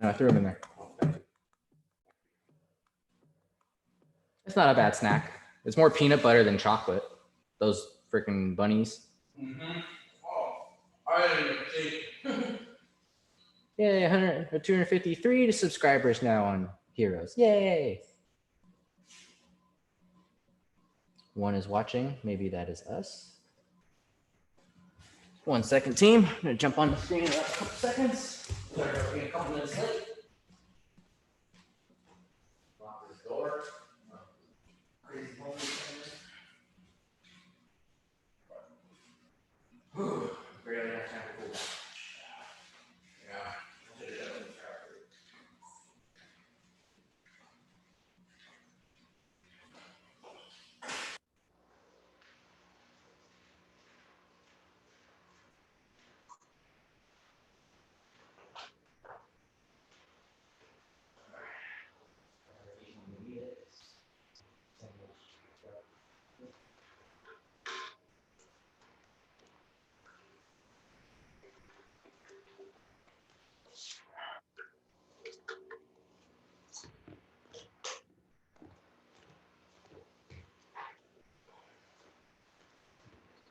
I threw them in there. It's not a bad snack. It's more peanut butter than chocolate. Those freaking bunnies. Mm-hmm. Oh, I didn't even think. Yay, 253 subscribers now on Heroes. Yay. One is watching. Maybe that is us. 1 second, team. I'm going to jump on the screen in a couple seconds. Sorry for being a couple minutes late. Lock this door. Crazy moment. Barely have time to cool down. Yeah.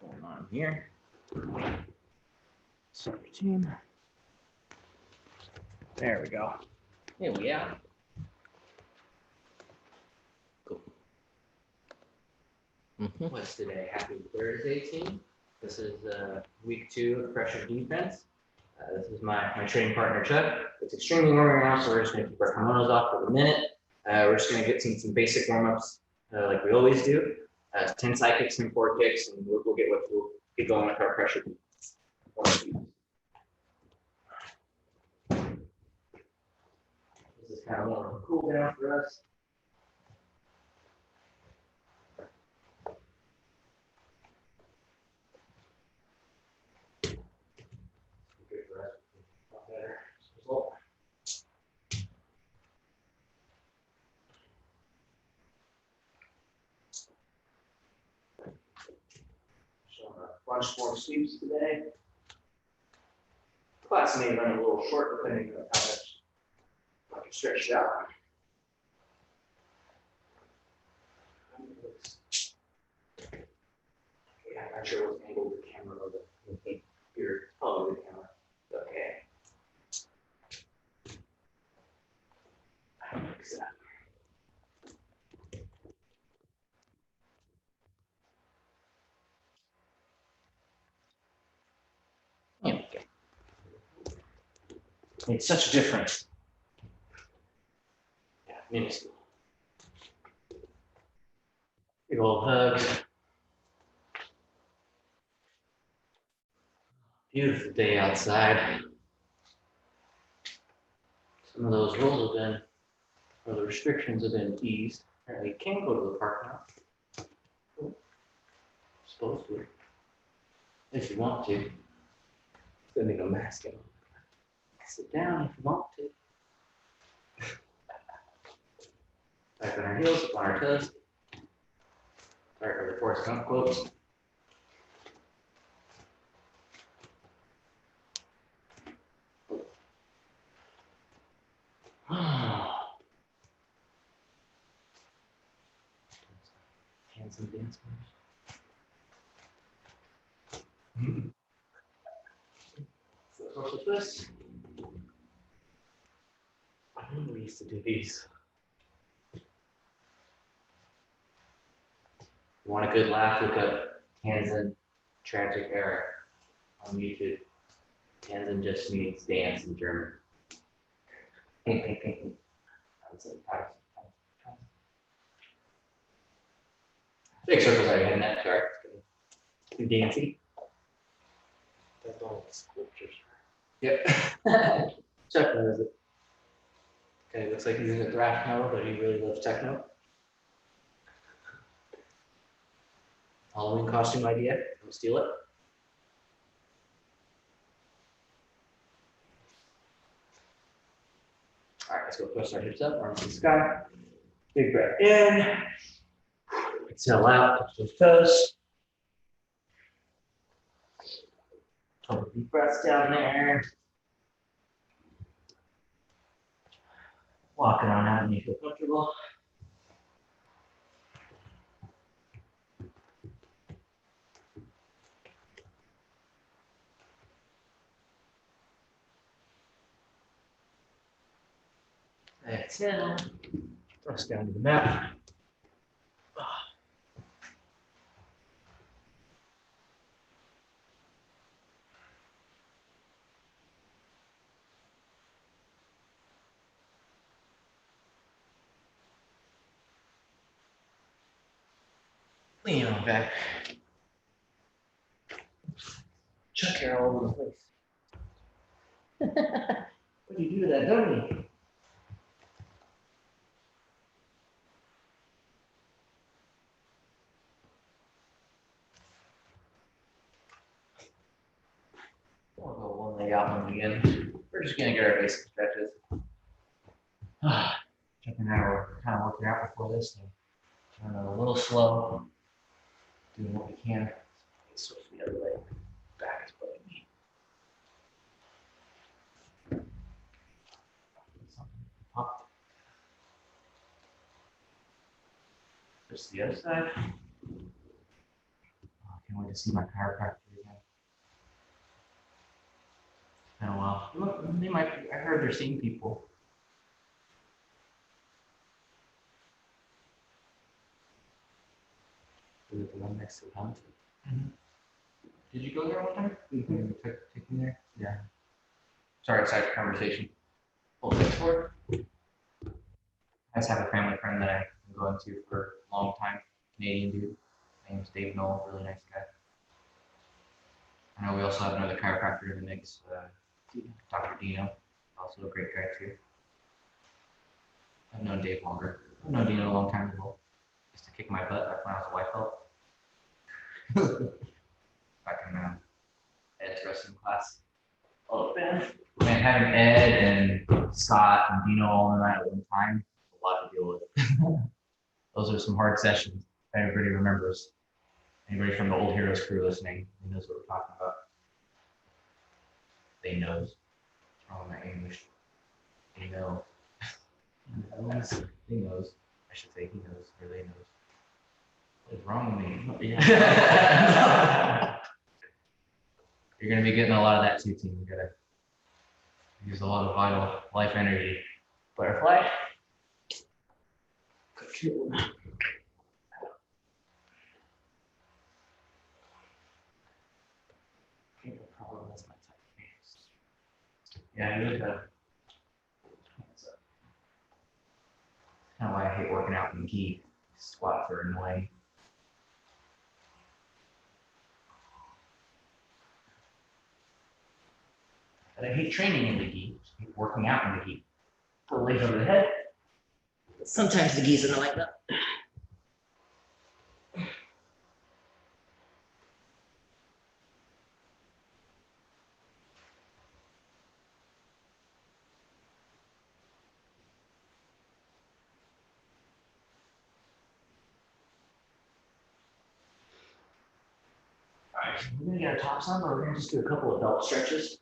What's going on here? Sorry, team. There we go. Here we are. Cool. What's today? Happy Thursday, team. This is week 2 of pressure defense. This is my training partner, Chuck. It's extremely warm right now, so we're just going to keep our kimonos off for a minute. We're just going to get some basic warm-ups like we always do. 10 side kicks and 4 kicks, and we'll get going with our pressure defense. This is kind of more of a cool down for us. Good for us. A lot better result. So bunch more sweeps today. Class may run a little short depending on how much I can stretch it out. Yeah, I'm not sure what angle the camera or the your probably the camera. Okay. Fix that. Okay. It's such a difference. Yeah, minuscule. Big old hug. Beautiful day outside. Some of those rules have been, or the restrictions have been eased. Apparently you can go to the park now. Oh, supposed to. If you want to. Still need a mask on. Sit down if you want to. Back on our heels, up on our toes. Sorry for the Forrest Gump quotes. Handsome dance moves. So of course with this, I remember we used to do these. You want a good laugh, look up Hansen Tragic Era on YouTube. Hansen just means dance in German. Big circles are in that chart. Too dancy. That's all sculptures. Yep. Chuck knows it. Okay, looks like he's into thrash metal, but he really loves techno. Halloween costume idea. Don't steal it. All right, let's go twist our hips up, arms to the sky. Big breath in. Exhale out, touch those toes. Couple deep breaths down there. Walk it on out and you feel comfortable. Exhale. Thrust down to the mat. Lean on back. Chuck hair all over the place. What do you do to that dummy? We'll go one leg out one again. We're just gonna get our basic stretches. Checking out, we're kind of working out before this thing. A little slow. Doing what we can. Switch the other leg. Back is what I need. Up. Just the other side. Oh, can't wait to see my chiropractor again. It's been a while. They might. I heard they're seeing people. The one next to the pump. Did you go there one time? Did you take me there? Yeah. Sorry, side conversation. Full fix for it. I just have a family friend that I've been going to for a long time. Canadian dude. His name's Dave Knoll, really nice guy. I know we also have another chiropractor in the mix, Dr. Dino, also a great guy too. I've known Dave longer. I've known Dino a long time ago. Used to kick my butt back when I was a white belt. Back in Ed's wrestling class. Oh man, having Ed and Scott and Dino all in the night at one time, a lot to deal with. Those are some hard sessions. If everybody remembers. Anybody from the Old Heroes crew listening, who knows what we're talking about? They knows. What's wrong with my English? They know. He knows. I should say he knows, or they knows. What is wrong with me? Yeah. You're going to be getting a lot of that too, team. You got to use a lot of vital life energy. Butterfly. Control. Problem is my tight hands. Yeah, you look up. That's kind of why I hate working out in gi. Squats are annoying. But I hate training in the gi. I hate working out in the gi. Pull the legs over the head. But sometimes the gi's are like that. Alright, so we're gonna get our tops on, but we're gonna just do a couple of belt stretches.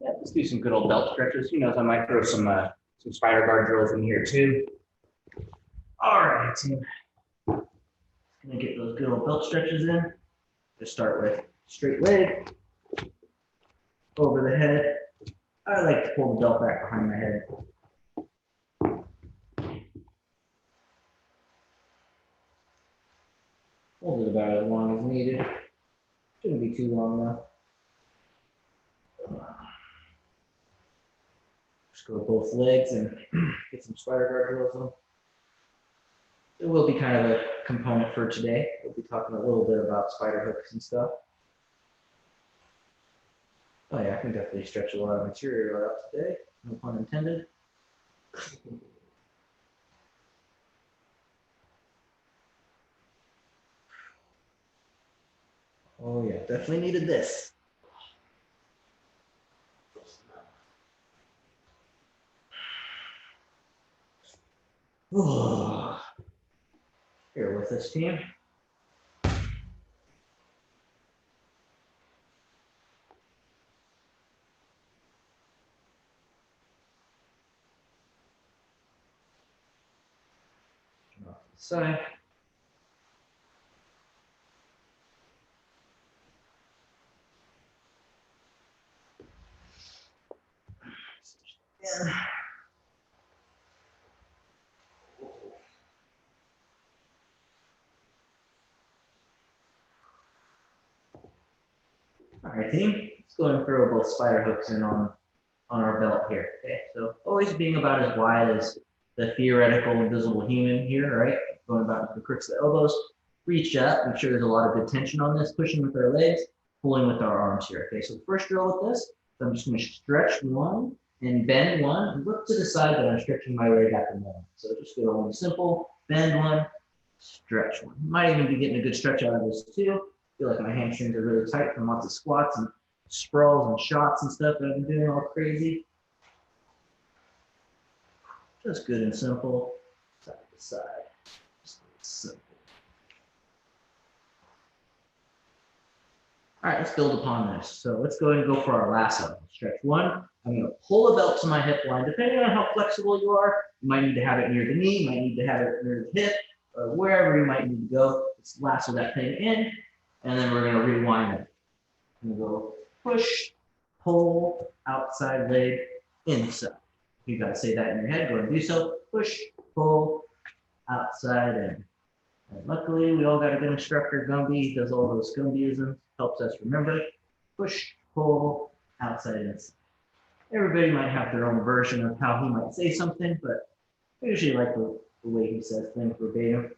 Yeah, let's do some good old belt stretches. Who knows, I might throw some spider guard drills in here too. All right, team. Gonna get those good old belt stretches in. Just start with straight leg, over the head. I like to pull the belt back behind my head. Hold it about as long as needed. Shouldn't be too long though. Just go both legs and get some spider guard drills on. There will be kind of a component for today. We'll be talking a little bit about spider hooks and stuff. Oh yeah, I can definitely stretch a lot of material out today. No pun intended. Oh yeah, definitely needed this. Oh. Here with this team. Off to the side. Yeah. All right, team. Let's go and throw both spider hooks in on our belt here. Okay, so always being about as wide as the theoretical invisible human here, right? Going about the crooks of the elbows. Reach up, make sure there's a lot of good tension on this, pushing with our legs, pulling with our arms here. Okay, so the first drill with this, so I'm just going to stretch one and bend one, and look to the side that I'm stretching my leg at the moment. So just go one simple, bend one, stretch one. Might even be getting a good stretch out of this too. Feel like my hamstrings are really tight from lots of squats and sprawls and shots and stuff that I've been doing all crazy. Just good and simple, side to side. Just simple. All right, let's build upon this. So let's go ahead and go for our lasso. Stretch one. I'm going to pull the belt to my hip line. Depending on how flexible you are, you might need to have it near the knee, you might need to have it near the hip, or wherever you might need to go. Let's lasso that thing in, and then we're going to rewind it. I'm going to go push, pull, outside leg, inside. You got to say that in your head. Go ahead and do so. Push, pull, outside, in. And luckily, we all got a good instructor, Gumby. He does all those Gumbyisms, helps us remember. Push, pull, outside, inside. Everybody might have their own version of how he might say something, but I usually like the way he says things verbatim.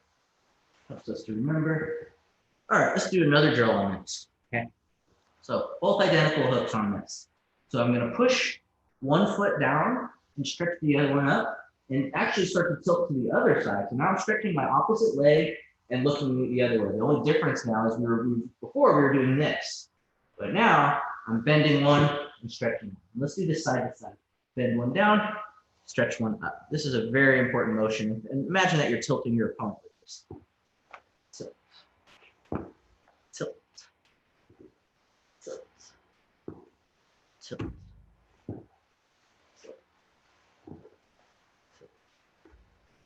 Helps us to remember. All right, let's do another drill on this. Okay. So both identical hooks on this. So I'm going to push one foot down and stretch the other one up and actually start to tilt to the other side. So now I'm stretching my opposite leg and looking the other way. The only difference now is before we were doing this, but now I'm bending one and stretching one. Let's do this side to side. Bend one down, stretch one up. This is a very important motion. And imagine that you're tilting your opponent with this. Tilt, tilt, tilt, tilt.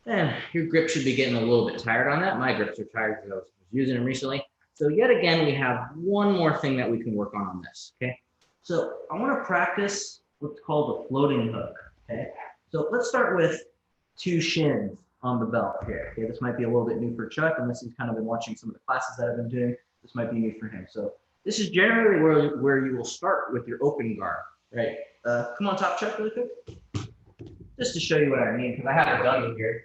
And your grip should be getting a little bit tired on that. My grips are tired because I was using them recently. So yet again, we have one more thing that we can work on this, okay? So I want to practice what's called a floating hook, okay? So let's start with two shins on the belt here, okay? This might be a little bit new for Chuck, unless he's kind of been watching some of the classes that I've been doing. This might be new for him. So this is generally where you will start with your open guard, right? Come on top, Chuck, really quick. Just to show you what I mean, because I have a gun in here.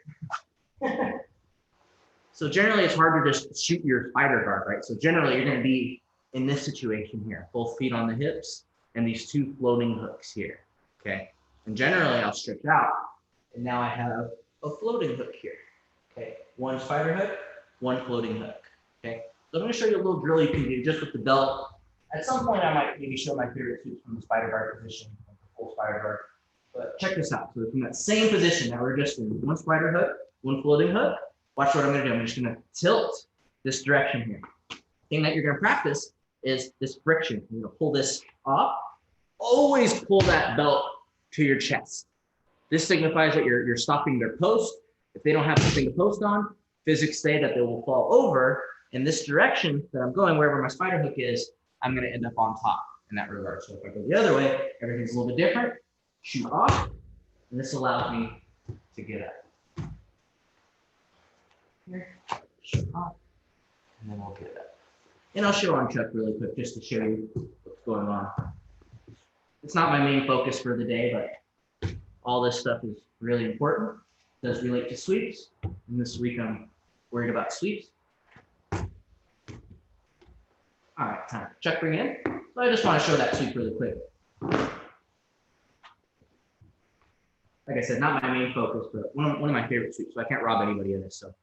So generally, it's hard to just shoot your spider guard, right? So generally, you're going to be in this situation here, both feet on the hips and these two floating hooks here, okay? And generally, I'll stretch out, and now I have a floating hook here, okay? One spider hook, one floating hook, okay? So I'm going to show you a little drill you can do just with the belt. At some point, I might maybe show my favorite suits from the spider guard position, like the full spider guard. But check this out. So from that same position, now we're just in one spider hook, one floating hook. Watch what I'm going to do. I'm just going to tilt this direction here. The thing that you're going to practice is this friction. You're going to pull this off. Always pull that belt to your chest. This signifies that you're stopping their post. If they don't have something to post on, physics say that they will fall over. In this direction that I'm going, wherever my spider hook is, I'm going to end up on top in that regard. So if I go the other way, everything's a little bit different. Shoot off, and this allows me to get up. Here, shoot off, and then we'll get up. And I'll show on Chuck really quick just to show you what's going on. It's not my main focus for the day, but all this stuff is really important. It does relate to sweeps, and this week I'm worried about sweeps. All right, time for Chuck bring in. So I just want to show that sweep really quick. like I said, not my main focus, but one of my favorite sweeps, so I can't rob anybody of this. So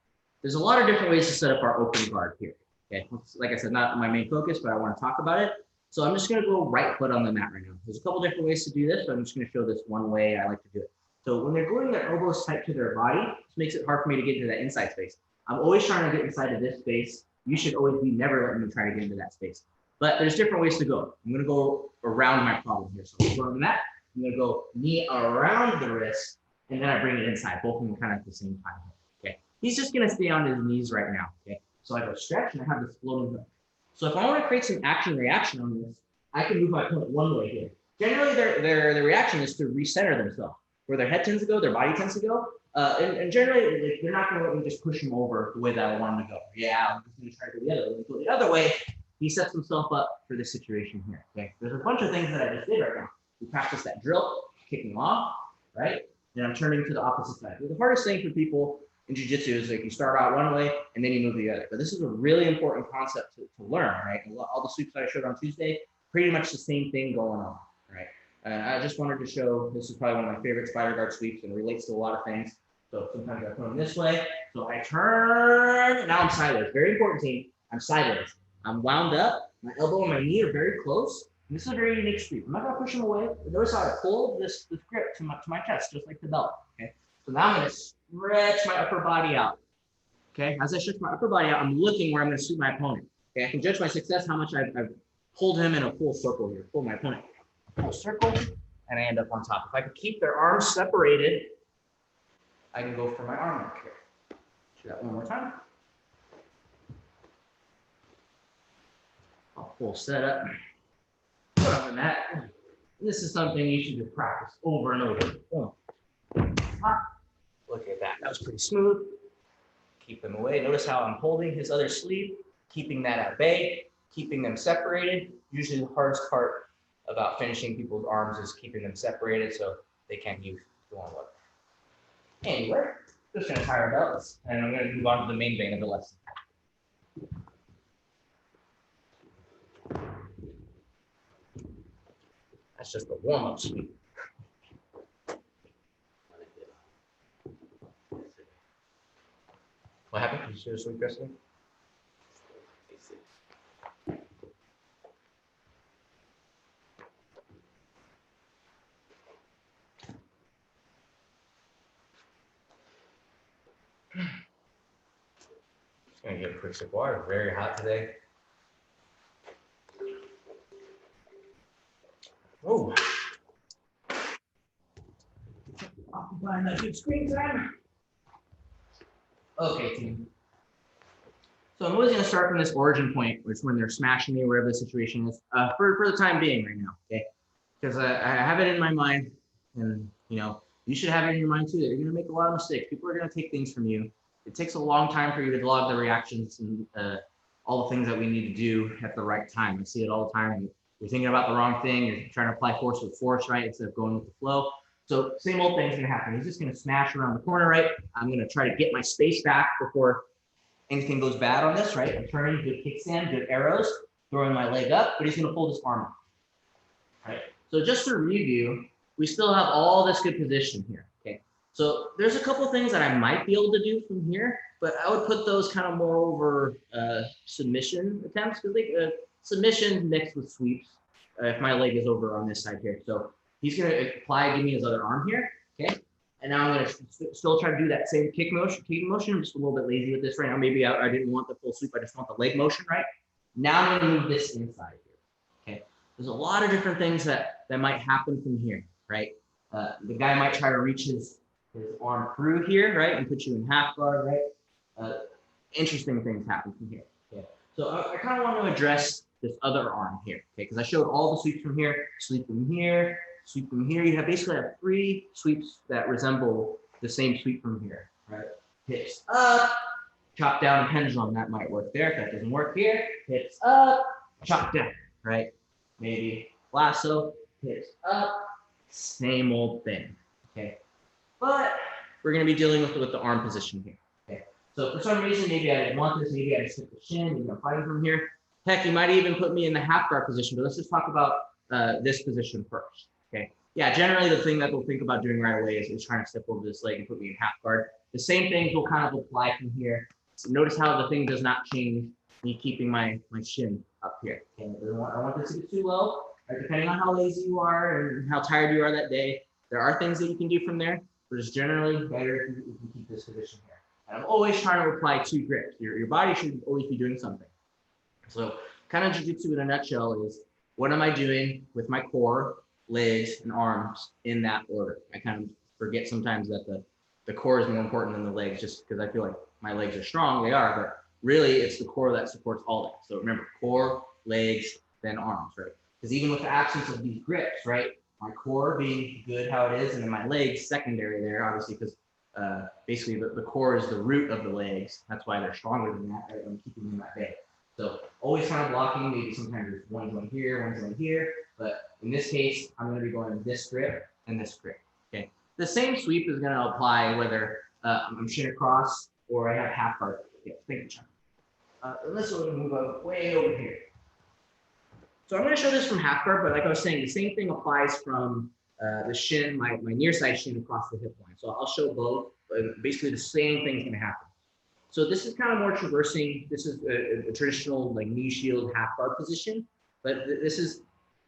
there's a lot of different ways to set up our open guard here. Okay, like I said, not my main focus, but I want to talk about it. So I'm just going to go right foot on the mat right now. There's a couple different ways to do this, but I'm just going to show this one way I like to do it. So when they're going their elbows tight to their body, this makes it hard for me to get into that inside space. I'm always trying to get inside of this space. You should always be never letting me try to get into that space. But there's different ways to go. I'm going to go around my problem here. So I'm going on the mat. I'm going to go knee around the wrist, and then I bring it inside, both of them kind of at the same time. Okay. He's just going to stay on his knees right now. Okay. So I go stretch, and I have this floating hook. So if I want to create some action reaction on this, I can move my opponent one way here. Generally, their reaction is to recenter themselves. Where their head tends to go, their body tends to go. And generally, they're not going to let me just push him over the way that I want him to go. Yeah, I'm just going to try to go the other way. Go the other way, he sets himself up for this situation here. Okay, there's a bunch of things that I just did right now. We practice that drill, kicking off, right? Then I'm turning to the opposite side. The hardest thing for people in Jiu Jitsu is like you start out one way and then you move the other. But this is a really important concept to learn, right? All the sweeps that I showed on Tuesday, pretty much the same thing going on, right? I just wanted to show, this is probably one of my favorite spider guard sweeps and relates to a lot of things. So sometimes I put them this way. So I turn, now I'm sideways. Very important team, I'm sideways. I'm wound up, my elbow and my knee are very close. And this is a very unique sweep. I'm not gonna push them away. But notice how I pull this grip to my chest, just like the belt, okay? So now I'm gonna stretch my upper body out, okay? As I stretch my upper body out, I'm looking where I'm gonna sweep my opponent. Okay, I can judge my success, how much I've pulled him in a full circle here, pulled my opponent. Full circle, and I end up on top. If I could keep their arms separated, I can go for my arm lock here. Do that one more time. I'll full set up. Put on the mat. This is something you should just practice over and over. Boom. Look at that. That was pretty smooth. Keep them away. Notice how I'm holding his other sleeve, keeping that at bay, keeping them separated. Usually the hardest part about finishing people's arms is keeping them separated so they can't use the one look. Anyway, just gonna tie our belts and I'm gonna move on to the main vein of the lesson. That's just a warm-up sweep. What happened? Did you see the sweep yesterday? Just gonna get a quick sip of water. Very hot today. Oh. Occupying that good screen time. Okay, team. So I'm always going to start from this origin point, which is when they're smashing me, wherever the situation is, for the time being right now, okay? Because I have it in my mind, and you should have it in your mind too, that you're going to make a lot of mistakes. People are going to take things from you. It takes a long time for you to log the reactions and all the things that we need to do at the right time. I see it all the time. You're thinking about the wrong thing. You're trying to apply force with force, right, instead of going with the flow. So same old thing's gonna happen. He's just gonna smash around the corner, right? I'm gonna try to get my space back before anything goes bad on this, right? I'm turning, good kickstand, good arrows, throwing my leg up, but he's gonna pull this arm off, right? So just to review, we still have all this good position here, okay? So there's a couple things that I might be able to do from here, but I would put those kind of more over submission attempts, because submission mixed with sweeps if my leg is over on this side here. So he's going to give me his other arm here, okay? And now I'm going to still try to do that same kick motion. I'm just a little bit lazy with this right now. Maybe I didn't want the full sweep. I just want the leg motion, right? Now I'm going to move this inside here, okay? There's a lot of different things that might happen from here, right? The guy might try to reach his arm through here, right? And put you in half guard, right? Interesting things happen from here, okay? So I kind of want to address this other arm here, okay? Because I showed all the sweeps from here, sweep from here, sweep from here. You basically have 3 sweeps that resemble the same sweep from here, right? Hips up, chop down, pendulum, that might work there. If that doesn't work here, hips up, chop down, right? Maybe lasso, hips up, same old thing, okay? But we're gonna be dealing with the arm position here, okay? So for some reason, maybe I didn't want this, maybe I just hit the shin, maybe I'm fighting from here. Heck, you might even put me in the half guard position, but let's just talk about this position first, okay? yeah, generally the thing that they'll think about doing right away is trying to step over this leg and put me in half guard. The same things will kind of apply from here. So notice how the thing does not change, me keeping my shin up here. Okay, I don't want this to get too low. Right? Depending on how lazy you are and how tired you are that day, there are things that you can do from there, but it's generally better if you keep this position here. And I'm always trying to apply 2 grips. Your body should always be doing something. So kind of jiu-jitsu in a nutshell is, what am I doing with my core, legs, and arms in that order? I kind of forget sometimes that the core is more important than the legs, just because I feel like my legs are strong. They are, but really it's the core that supports all that. So remember, core, legs, then arms, right? Because even with the absence of these grips, right, my core being good how it is, and then my legs secondary there, obviously, because basically the core is the root of the legs. That's why they're stronger than that, right? I'm keeping them that way. So always kind of blocking, maybe sometimes there's one going here, one going here, but in this case, I'm going to be going this grip and this grip, okay? The same sweep is going to apply whether I'm shin across or I have half guard. Okay, thank you, John. Let's move way over here. So I'm going to show this from half guard, but like I was saying, the same thing applies from the shin, my near side shin across the hip line. So I'll show both, but basically the same thing's going to happen. So this is kind of more traversing. This is a traditional like knee shield half guard position, but this is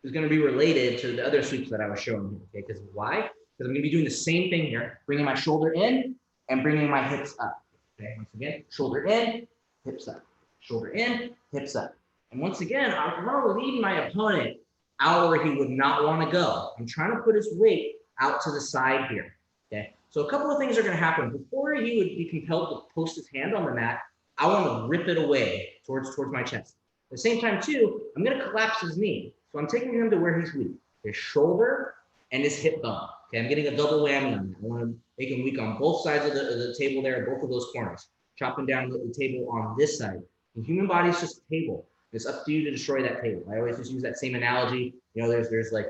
going to be related to the other sweeps that I was showing you. Okay, because why? Because I'm going to be doing the same thing here, bringing my shoulder in and bringing my hips up. Okay, once again, shoulder in, hips up, shoulder in, hips up. And once again, I'm going to lead my opponent out where he would not want to go. I'm trying to put his weight out to the side here. Okay. So a couple of things are going to happen. Before he would be compelled to post his hand on the mat, I want to rip it away towards my chest. At the same time, too, I'm going to collapse his knee. So I'm taking him to where he's weak, his shoulder and his hip bone. Okay, I'm getting a double whammy on that. I want to make him weak on both sides of the table there, both of those corners. Chopping down the table on this side. The human body is just a table. It's up to you to destroy that table. I always just use that same analogy. You know, there's like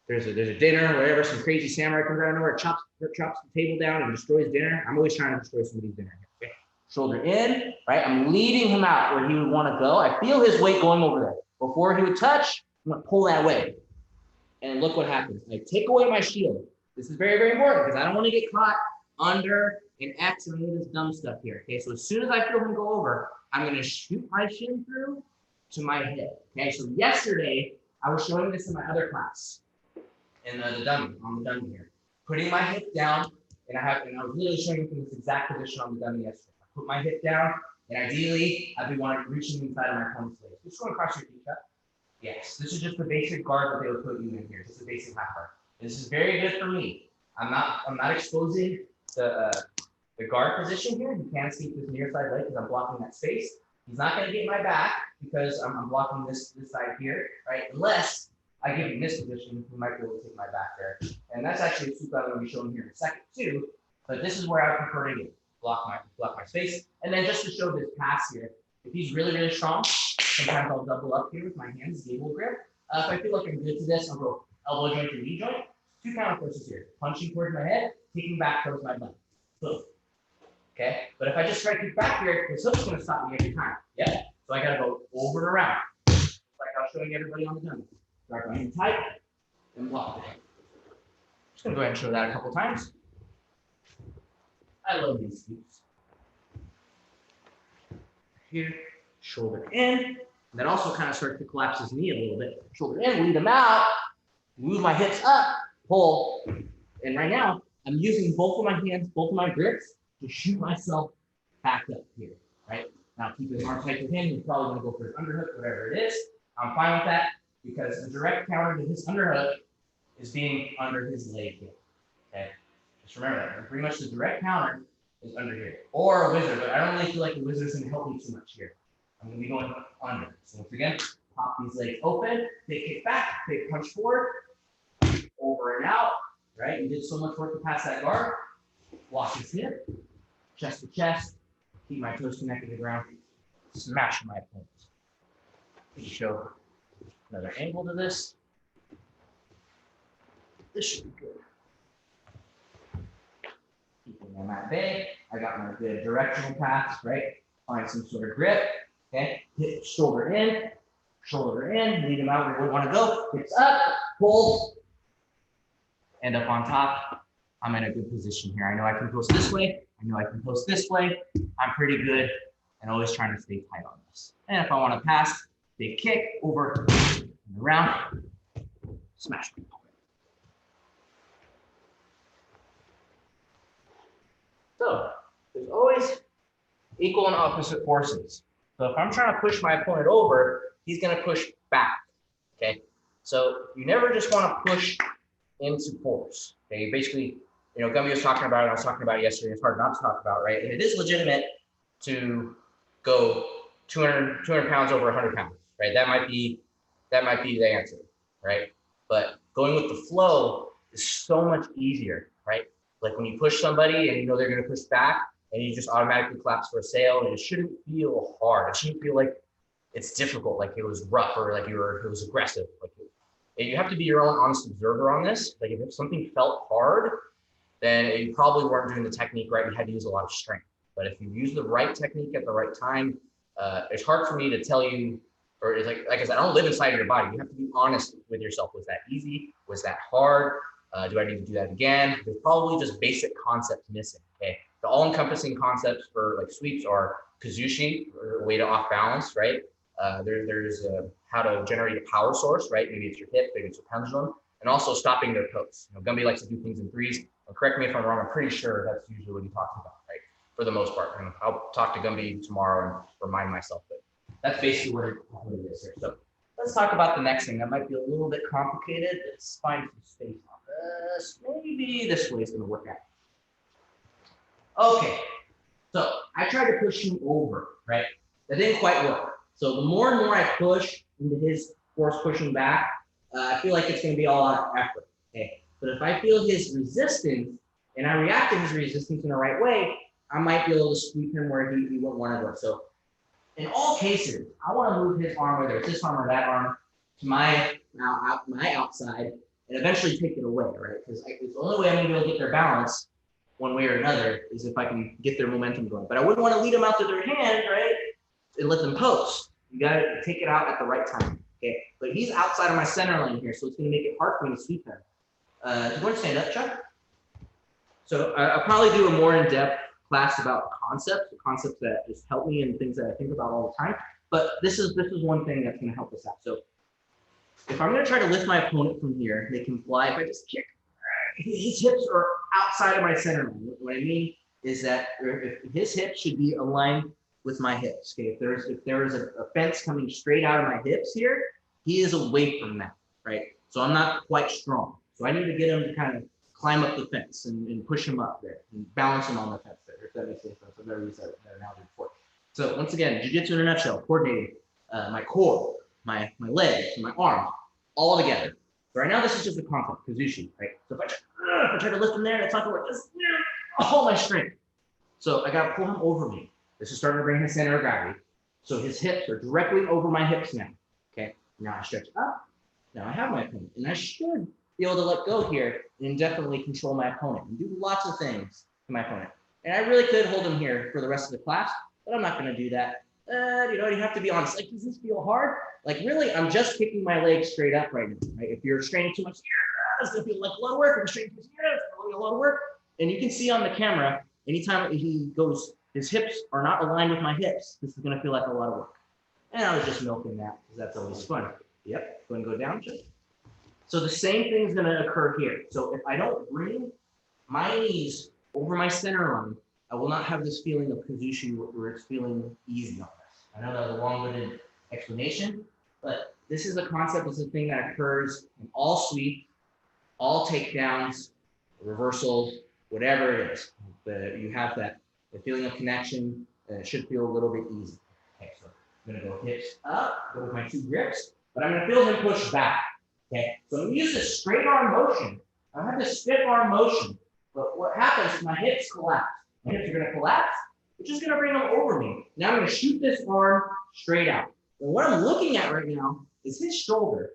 there's a dinner, wherever some crazy samurai comes out of nowhere, chops the table down and destroys dinner. I'm always trying to destroy somebody's dinner. Okay. Shoulder in, right? I'm leading him out where he would want to go. I feel his weight going over there. Before he would touch, I'm going to pull that way. And look what happens. I take away my shield. This is very, very important because I don't want to get caught under an X and any of this dumb stuff here. Okay, so as soon as I feel him go over, I'm going to shoot my shin through to my hip. Okay, so yesterday, I was showing this in my other class. In the dummy, on the dummy here. Putting my hip down, and I was literally showing you from this exact position on the dummy yesterday. I put my hip down, and ideally, I'd be reaching inside of my opponent's legs. Just going across your feet up. Yes, this is just the basic guard that they would put you in here. Just a basic half guard. This is very good for me. I'm not exposing the guard position here. You can see this near side leg because I'm blocking that space. He's not going to get my back because I'm blocking this side here, right? Unless I give him this position, he might be able to take my back there. And that's actually a sweep I'm going to be showing here in a second too. But this is where I prefer to get block my space. And then just to show this pass here, if he's really, really strong, sometimes I'll double up here with my hands, gable grip. If I feel like I'm good to this, I'll go elbow joint to knee joint. 2 counter forces here. Punching towards my head, kicking back towards my butt. Boom. Okay? But if I just try to kick back here, this hook's going to stop me every time. Yeah? So I got to go over and around. Just like I was showing everybody on the dummy. Start going tight and block it. Just going to go ahead and show that a couple times. I love these sweeps. Here, shoulder in. And that also kind of starts to collapse his knee a little bit. Shoulder in, lead him out, move my hips up, pull. And right now, I'm using both of my hands, both of my grips to shoot myself back up here, right? Now keep his arm tight with him. He's probably going to go for his underhook, whatever it is. I'm fine with that because the direct counter to his underhook is being under his leg here, okay? Just remember that. Pretty much the direct counter is under here. Or a wizard, but I don't really feel like the wizard's going to help me too much here. I'm going to be going under. So once again, pop these legs open, big kick back, big punch forward, over and out, right? You did so much work to pass that guard. Block his hip, chest to chest, keep my toes connected to the ground, smash my opponent. Let me show another angle to this. This should be good. Keeping them at bay. I got my good directional pass, right? Find some sort of grip. Okay, hip, shoulder in, lead him out where we want to go. Hips up, pull, end up on top, I'm in a good position here. I know I can post this way. I know I can post this way. I'm pretty good and always trying to stay tight on this. And if I want to pass, big kick over and around, smash my opponent. So there's always equal and opposite forces. So if I'm trying to push my opponent over, he's going to push back. Okay. So you never just want to push into force. Okay. Basically, Gumby was talking about it. I was talking about it yesterday. It's hard not to talk about, right? And it is legitimate to go 200 pounds over 100 pounds, right? That might be the answer, right? But going with the flow is so much easier, right? Like when you push somebody and they're going to push back, and you just automatically collapse for a sail, and it shouldn't feel hard. It shouldn't feel like it's difficult, like it was rough or like it was aggressive. Like you have to be your own honest observer on this. Like if something felt hard, then you probably weren't doing the technique right. You had to use a lot of strength. But if you use the right technique at the right time, it's hard for me to tell you, or it's like I said, I don't live inside of your body. You have to be honest with yourself. Was that easy? Was that hard? Do I need to do that again? There's probably just basic concepts missing. Okay. The all-encompassing concepts for like sweeps are kazushi, or a way to off balance, right? There's how to generate a power source, right? Maybe it's your hip, maybe it's your pendulum, and also stopping their toes. Gumby likes to do things in threes. Correct me if I'm wrong. I'm pretty sure that's usually what he talks about, right? For the most part. And I'll talk to Gumby tomorrow and remind myself that that's basically what it is here. So let's talk about the next thing. That might be a little bit complicated. Let's find some space on this. Maybe this way is going to work out. Okay, so I tried to push him over, right? That didn't quite work. So the more and more I push into his force pushing back, I feel like it's going to be all out effort. Okay, but if I feel his resistance and I react to his resistance in the right way, I might be able to sweep him where he won't want to go. So in all cases, I want to move his arm, whether it's this arm or that arm, to my outside and eventually take it away, right? Because it's the only way I'm going to be able to get their balance one way or another is if I can get their momentum going. But I wouldn't want to lead them out to their hand, right? And let them post. You got to take it out at the right time. Okay. But he's outside of my center line here, so it's going to make it hard for me to sweep him. Do you want to stand up, Chuck? So I'll probably do a more in-depth class about concepts that just help me and things that I think about all the time. But this is one thing that's going to help us out. So if I'm going to try to lift my opponent from here, they can fly. If I just kick, his hips are outside of my center line. What I mean is that if his hips should be aligned with my hips. Okay, if there is a fence coming straight out of my hips here, he is away from that, right? So I'm not quite strong. So I need to get him to kind of climb up the fence and push him up there and balance him on the fence there, if that makes any sense. I've never used that analogy before. So once again, jiu-jitsu in a nutshell, coordinating my core, my legs, my arms, all together. Right now, this is just a concept, kazushi, right? So if I try to lift him there, it's not going to work. This all my strength. So I got to pull him over me. This is starting to bring his center of gravity. So his hips are directly over my hips now. Okay. Now I stretch up. Now I have my opponent, and I should be able to let go here and indefinitely control my opponent and do lots of things to my opponent. And I really could hold him here for the rest of the class, but I'm not going to do that. You have to be honest. Like, does this feel hard? Like, really, I'm just kicking my legs straight up right now. Right? If you're straining too much here, it's going to feel like a lot of work. If you're straining too much here, it's going to be a lot of work. And you can see on the camera, anytime he goes, his hips are not aligned with my hips. This is going to feel like a lot of work. And I was just milking that because that's always fun. Yep, go and go down. So the same thing is going to occur here. So if I don't bring my knees over my center line, I will not have this feeling of kazushi where it's feeling easy on this. I know that was a long-winded explanation, but this is a concept, this is a thing that occurs in all sweep, all takedowns, reversals, whatever it is. You have that the feeling of connection, and it should feel a little bit easy. Okay, so I'm going to go hips up, go with my two grips, but I'm going to feel him push back. Okay, so I'm going to use this straight arm motion. I have this stiff arm motion, but what happens is my hips collapse. My hips are going to collapse, which is going to bring them over me. Now I'm going to shoot this arm straight out. And what I'm looking at right now is his shoulder.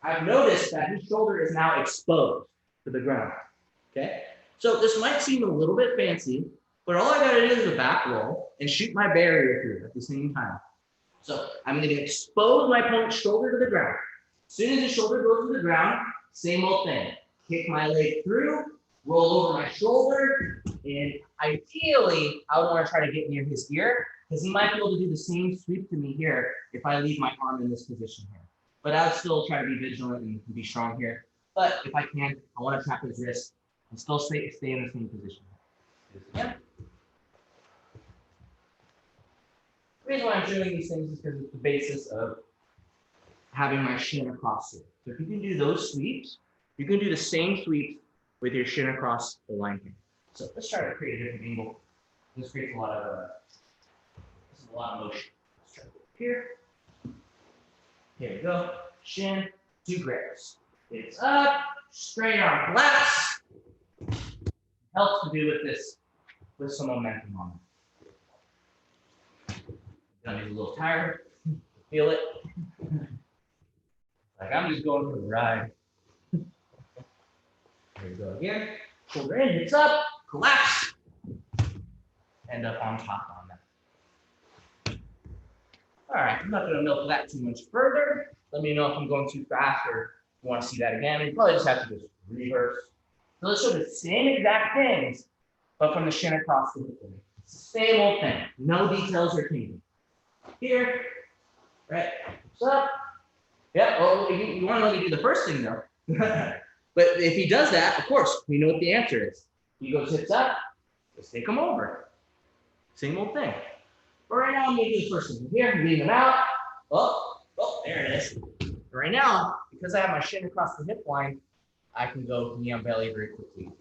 I've noticed that his shoulder is now exposed to the ground. Okay, so this might seem a little bit fancy, but all I got to do is a back roll and shoot my barrier through at the same time. So I'm going to expose my opponent's shoulder to the ground. As soon as his shoulder goes to the ground, same old thing. kick my leg through, roll over my shoulder, and ideally, I would want to try to get near his ear because he might be able to do the same sweep to me here if I leave my arm in this position here. But I would still try to be vigilant and be strong here. But if I can, I want to trap his wrist and still stay in the same position. Yeah. The reason why I'm doing these things is because it's the basis of having my shin across it. So if you can do those sweeps, you can do the same sweeps with your shin across the line here. So let's try to create a different angle. This creates a lot of motion. Let's try to go here. Here we go. Shin, 2 grabs. It's up, straight arm collapse. Helps to do with this, with some momentum on it. Gonna be a little tired. Feel it. Like I'm just going for the ride. Here we go again. Shoulder in, hips up, collapse. End up on top on that. All right, I'm not gonna milk that too much further. Let me know if I'm going too fast or you want to see that again. You probably just have to just reverse. So let's show the same exact things, but from the shin across the hip. Same old thing. No details are changing. Here, right, up. Yeah, well, you want to let me do the first thing though. But if he does that, of course, we know what the answer is. He goes hips up, let's take him over. Same old thing. But right now, I'm going to do the first thing. Here, lean him out. Oh, there it is. But right now, because I have my shin across the hip line, I can go knee on belly very quickly.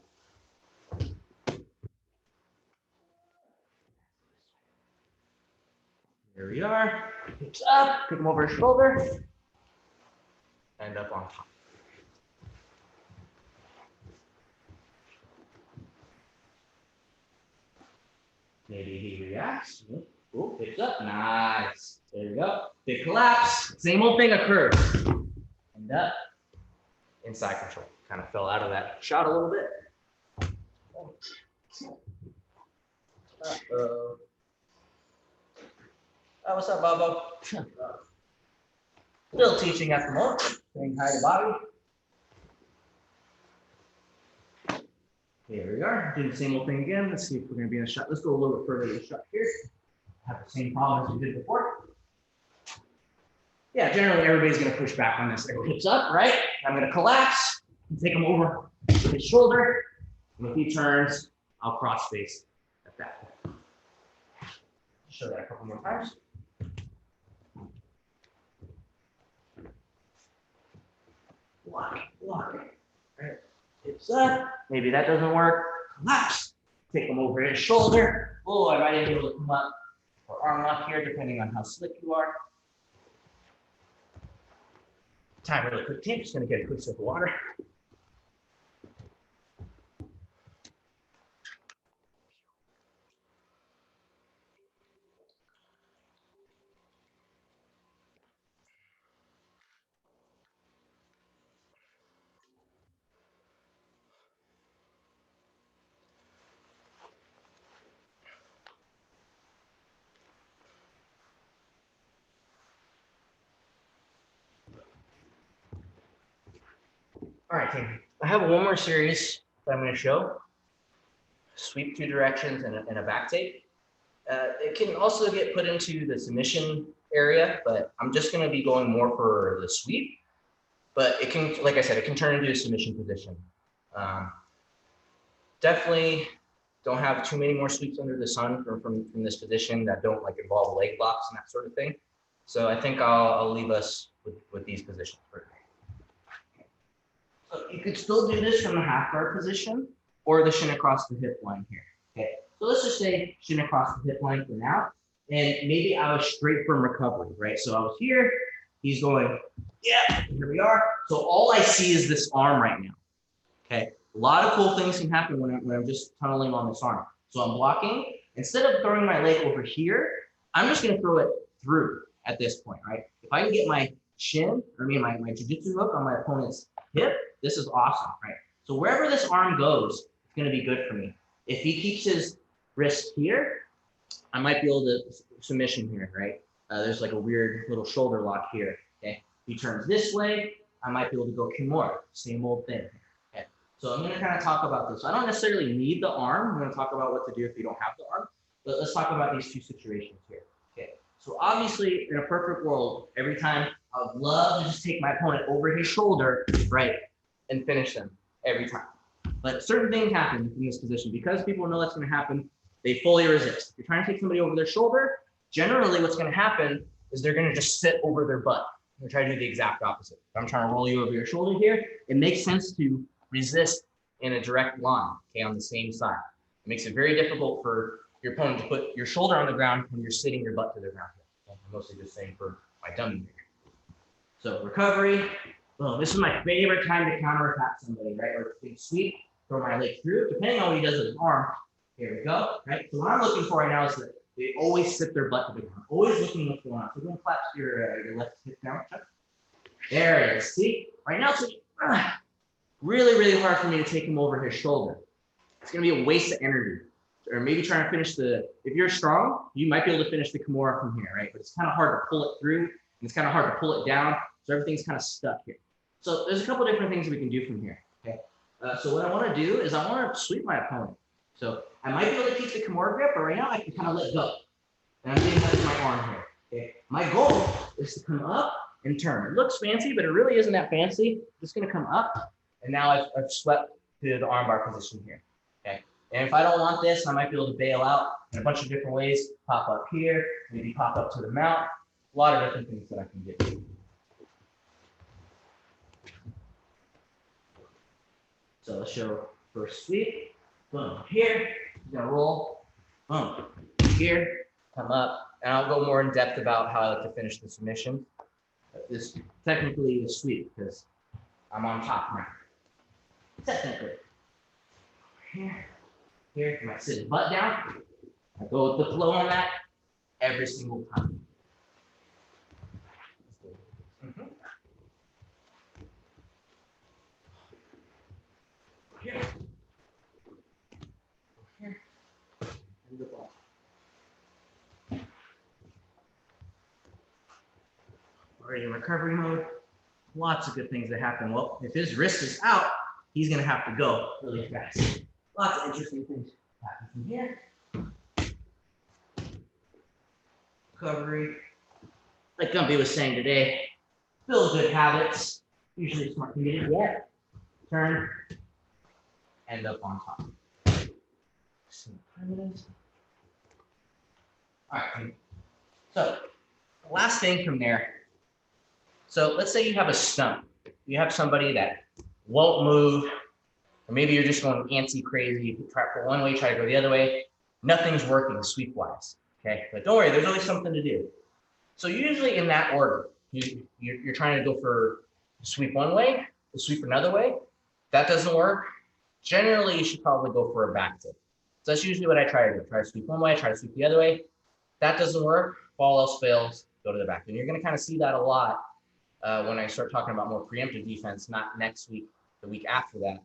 Here we are. Hips up, pick him over his shoulder. End up on top. Maybe he reacts. Oh, hips up. Nice. There we go. Big collapse. Same old thing occurs. End up. Inside control. Kind of fell out of that shot a little bit. Uh-oh. Oh, what's up, Bobo? Still teaching at the moment. Saying hi to Bobby. Here we are. Do the same old thing again. Let's see if we're going to be in a shot. Let's go a little bit further in the shot here. Have the same problem as we did before. Yeah, generally everybody's going to push back on this. Hips up, right? I'm going to collapse and take him over his shoulder. And if he turns, I'll cross face at that point. Show that a couple more times. Block. Right. Hips up. Maybe that doesn't work. Collapse. Take him over his shoulder. Oh, I might be able to come up or arm up here, depending on how slick you are. Time really quick, team. Just going to get a quick sip of water. All right, team. I have one more series that I'm going to show. Sweep 2 directions and a back take. It can also get put into the submission area, but I'm just going to be going more for the sweep. But it can, like I said, it can turn into a submission position. Definitely don't have too many more sweeps under the sun from this position that don't like involve leg locks and that sort of thing. So I think I'll leave us with these positions for today. So you could still do this from the half guard position or the shin across the hip line here. Okay, so let's just say shin across the hip line for now. And maybe I was straight from recovery, right? So I was here, he's going, yeah, here we are. So all I see is this arm right now. Okay, a lot of cool things can happen when I'm just tunneling on this arm. So I'm blocking. Instead of throwing my leg over here, I'm just going to throw it through at this point, right? If I can get my shin, my jiu-jitsu hook on my opponent's hip, this is awesome, right? So wherever this arm goes, it's going to be good for me. If he keeps his wrist here, I might be able to submission here, right? There's like a weird little shoulder lock here, okay? If he turns this way, I might be able to go kimura, same old thing, okay? So I'm going to kind of talk about this. So I don't necessarily need the arm. I'm going to talk about what to do if you don't have the arm. But let's talk about these two situations here. Okay. So obviously, in a perfect world, every time I would love to just take my opponent over his shoulder, right, and finish them every time. But certain things happen in this position because people know that's going to happen. They fully resist. If you're trying to take somebody over their shoulder, generally what's going to happen is they're going to just sit over their butt. I'm going to try to do the exact opposite. If I'm trying to roll you over your shoulder here, it makes sense to resist in a direct line, okay, on the same side. It makes it very difficult for your opponent to put your shoulder on the ground when you're sitting your butt to the ground. I'm mostly just saying for my dummy here. So recovery. Well, this is my favorite time to counterattack somebody, right? Or sweep, throw my leg through, depending on what he does with his arm. Here we go, right? So what I'm looking for right now is that they always sit their butt to the ground, always looking what's going on. So go and clap your left hip down. There it is. See, right now it's really, really hard for me to take him over his shoulder. It's going to be a waste of energy. Or maybe trying to finish if you're strong, you might be able to finish the Kimura from here, right? But it's kind of hard to pull it through, and it's kind of hard to pull it down. So everything's kind of stuck here. So there's a couple different things we can do from here, okay? So what I want to do is I want to sweep my opponent. So I might be able to keep the Kimura grip, but right now I can kind of let go. And I'm getting that with my arm here, okay? My goal is to come up and turn. It looks fancy, but it really isn't that fancy. It's going to come up, and now I've swept to the armbar position here, okay? And if I don't want this, I might be able to bail out in a bunch of different ways. Pop up here, maybe pop up to the mount. A lot of different things that I can do. So let's show first sweep. Boom, here. You're gonna roll. Boom, here. Come up. And I'll go more in depth about how I like to finish the submission. This technically is sweep because I'm on top now. Technically. Here. Here, I sit his butt down. I go with the flow on that every single time. Here. Here. And the ball. Already in recovery mode. Lots of good things that happen. Well, if his wrist is out, he's going to have to go really fast. Lots of interesting things happen from here. Recovery. Like Gumpy was saying today, build good habits. Usually smart to get it. Yeah. Turn. End up on top. All right. So, last thing from there. So, let's say you have a stump. You have somebody that won't move. Or maybe you're just going antsy crazy. You try to go one way, try to go the other way. Nothing's working sweep-wise. Okay, but don't worry, there's always something to do. So usually in that order, you're trying to go for sweep one way, sweep another way. That doesn't work. Generally, you should probably go for a back tip. So that's usually what I try to do. Try to sweep one way, try to sweep the other way. That doesn't work. If all else fails, go to the back. And you're going to kind of see that a lot when I start talking about more preemptive defense, not next week, the week after that.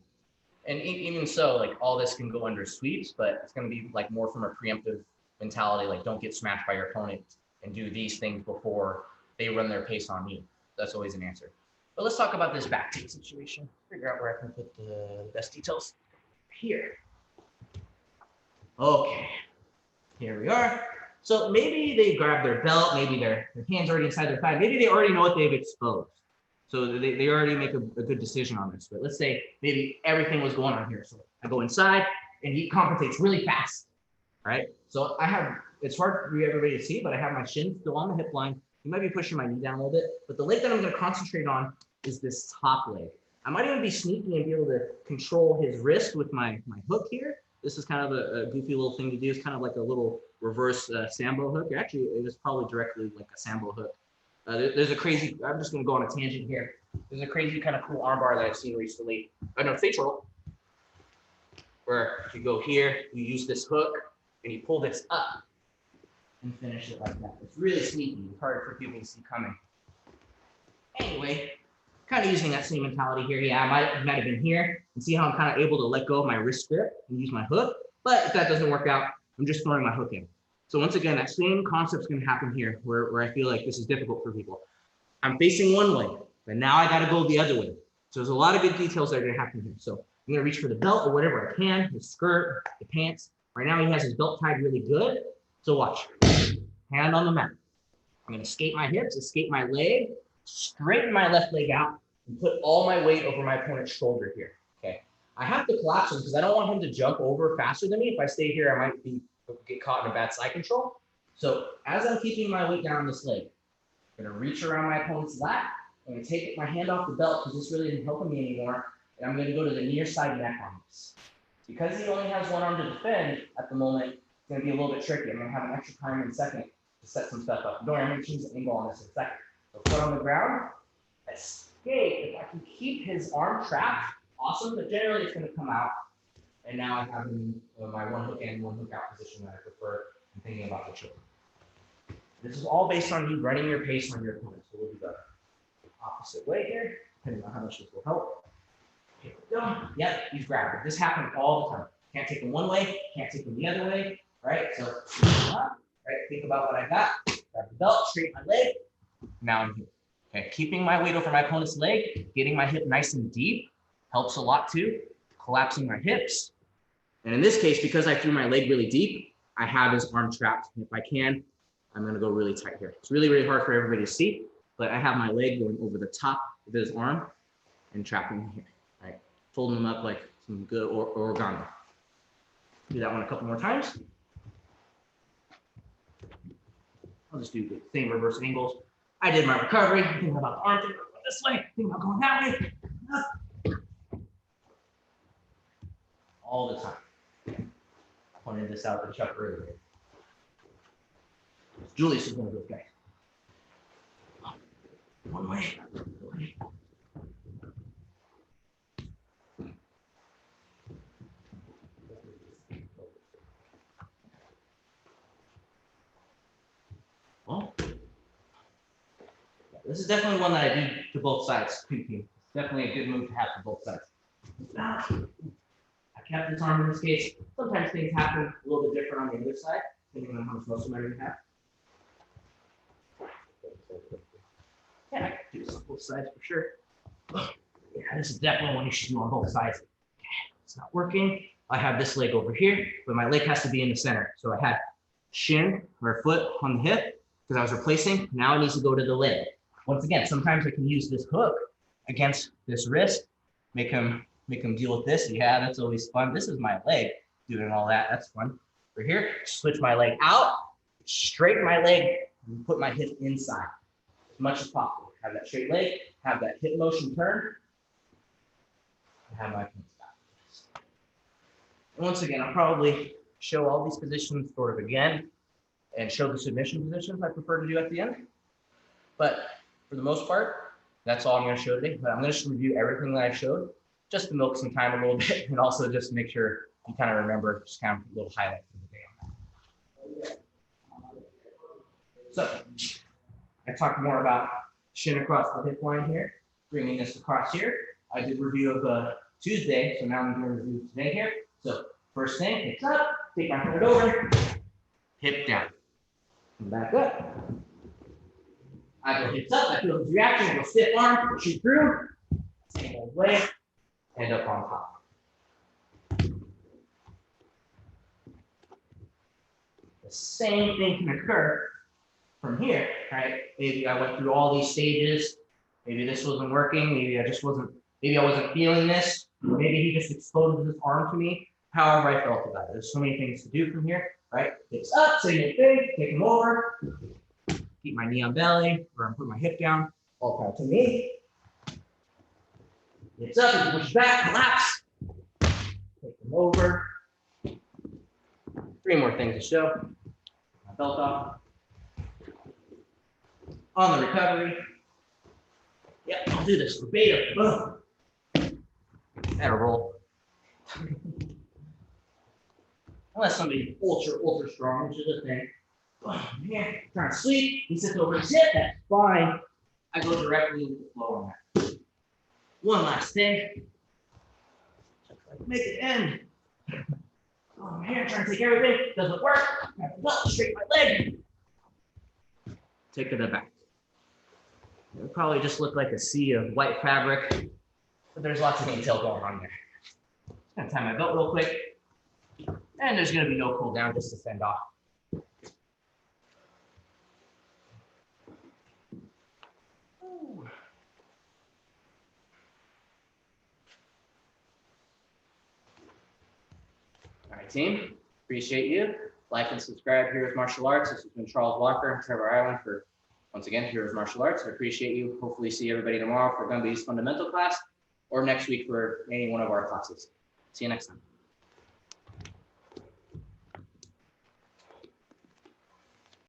And even so, like all this can go under sweeps, but it's going to be like more from a preemptive mentality, like don't get smashed by your opponent and do these things before they run their pace on you. That's always an answer. But let's talk about this back take situation. Figure out where I can put the best details. Here. Okay. Here we are. So maybe they grab their belt, maybe their hands already inside their thigh. Maybe they already know what they've exposed. So they already make a good decision on this. But let's say maybe everything was going on here. So I go inside and he compensates really fast. All right. So it's hard for everybody to see, but I have my shin still on the hip line. You might be pushing my knee down a little bit, but the leg that I'm going to concentrate on is this top leg. I might even be sneaky and be able to control his wrist with my hook here. This is kind of a goofy little thing to do. It's kind of like a little reverse Sambo hook. Actually, it was probably directly like a Sambo hook. There's a crazy, I'm just going to go on a tangent here. There's a crazy kind of cool armbar that I've seen recently. I know, stage roll, where you go here, you use this hook, and you pull this up and finish it like that. It's really sneaky. It's hard for people to see coming. Anyway, kind of using that same mentality here. Yeah, I might have been here and see how I'm kind of able to let go of my wrist grip and use my hook. But if that doesn't work out, I'm just throwing my hook in. So once again, that same concept's going to happen here where I feel like this is difficult for people. I'm facing one way, but now I got to go the other way. So there's a lot of good details that are going to happen here. So I'm gonna reach for the belt or whatever I can, the skirt, the pants. Right now he has his belt tied really good. So watch, hand on the mat. I'm gonna escape my hips, escape my leg, straighten my left leg out, and put all my weight over my opponent's shoulder here, okay? I have to collapse him because I don't want him to jump over faster than me. If I stay here, I might get caught in a bad side control. So as I'm keeping my weight down on this leg, I'm gonna reach around my opponent's lap. I'm gonna take my hand off the belt because this really isn't helping me anymore. And I'm gonna go to the near side neck on this. Because he only has one arm to defend at the moment, it's gonna be a little bit tricky. I'm gonna have an extra time in a second to set some stuff up. Don't worry, I'm gonna change the angle on this in a second. So foot on the ground, escape. If I can keep his arm trapped, awesome, but generally it's gonna come out. And now I have him in my one hook in, one hook out position that I prefer. I'm thinking about the shoulder. This is all based on you running your pace on your opponent. So we'll do the opposite way here, depending on how much this will help. Here we go. Yep, he's grabbed it. This happens all the time. Can't take him one way, can't take him the other way, right? So, right, think about what I got. Grab the belt, straighten my leg. Now I'm here. Okay, keeping my weight over my opponent's leg, getting my hip nice and deep helps a lot too. Collapsing my hips. And in this case, because I threw my leg really deep, I have his arm trapped. And if I can, I'm gonna go really tight here. It's really, really hard for everybody to see, but I have my leg going over the top of his arm and trapping him here, right? Folding him up like some good origami. Do that one a couple more times. I'll just do the same reverse angles. I did my recovery, thinking about the arm, thinking about this way, thinking about going that way. All the time. I pointed this out to Chuck earlier. Julius is one of those guys. One way. Well, this is definitely one that I do to both sides. It's definitely a good move to have to both sides. I kept this arm in this case. Sometimes things happen a little bit different on the other side, depending on how much muscle memory you have. Yeah, I can do this on both sides for sure. Yeah, this is definitely one you should do on both sides. It's not working. I have this leg over here, but my leg has to be in the center. So I had shin or foot on the hip because I was replacing. Now it needs to go to the leg. Once again, sometimes I can use this hook against this wrist, make him deal with this. Yeah, that's always fun. This is my leg doing all that. That's fun. Over here, switch my leg out, straighten my leg, and put my hip inside as much as possible. Have that straight leg, have that hip motion turn, and have my hands back. And once again, I'll probably show all these positions sort of again and show the submission positions I prefer to do at the end. But for the most part, that's all I'm going to show today. But I'm going to just review everything that I showed just to milk some time a little bit and also just make sure you kind of remember just kind of a little highlight for the day. So I talked more about shin across the hip line here, bringing this across here. I did review of Tuesday, so now I'm going to review today here. So first thing, hips up, take my foot over, hip down, and back up. I go hips up, I feel his reaction, I go stiff arm, shoot through, same old way, end up on top. The same thing can occur from here, right? Maybe I went through all these stages. Maybe this wasn't working. Maybe I wasn't feeling this. Maybe he just exposed his arm to me. However I felt about it. There's so many things to do from here, right? Hips up, same thing, take him over. Keep my knee on belly, or I'm putting my hip down, all kind to me. Hips up, push back, collapse. Take them over. 3 more things to show. My belt off. On the recovery. Yep, I'll do this verbatim. Boom. That'll roll. Unless somebody's ultra strong, which is a thing. Man, trying to sleep. He sits over his hip. That's fine. I go directly into the flow on that. One last thing. Make it end. Oh man, trying to take everything. Doesn't work. I have to belt, straighten my leg. Take it back. It'll probably just look like a sea of white fabric, but there's lots of detail going on there. Gonna tie my belt real quick. And there's gonna be no cool down, just to send off. Ooh. All right, team. Appreciate you. Like and subscribe Heroes Martial Arts. This has been Charles Walker and Trevor Island for, once again, Heroes Martial Arts. I appreciate you. Hopefully see everybody tomorrow for Gun Fundamental class or next week for any one of our classes. See you next time.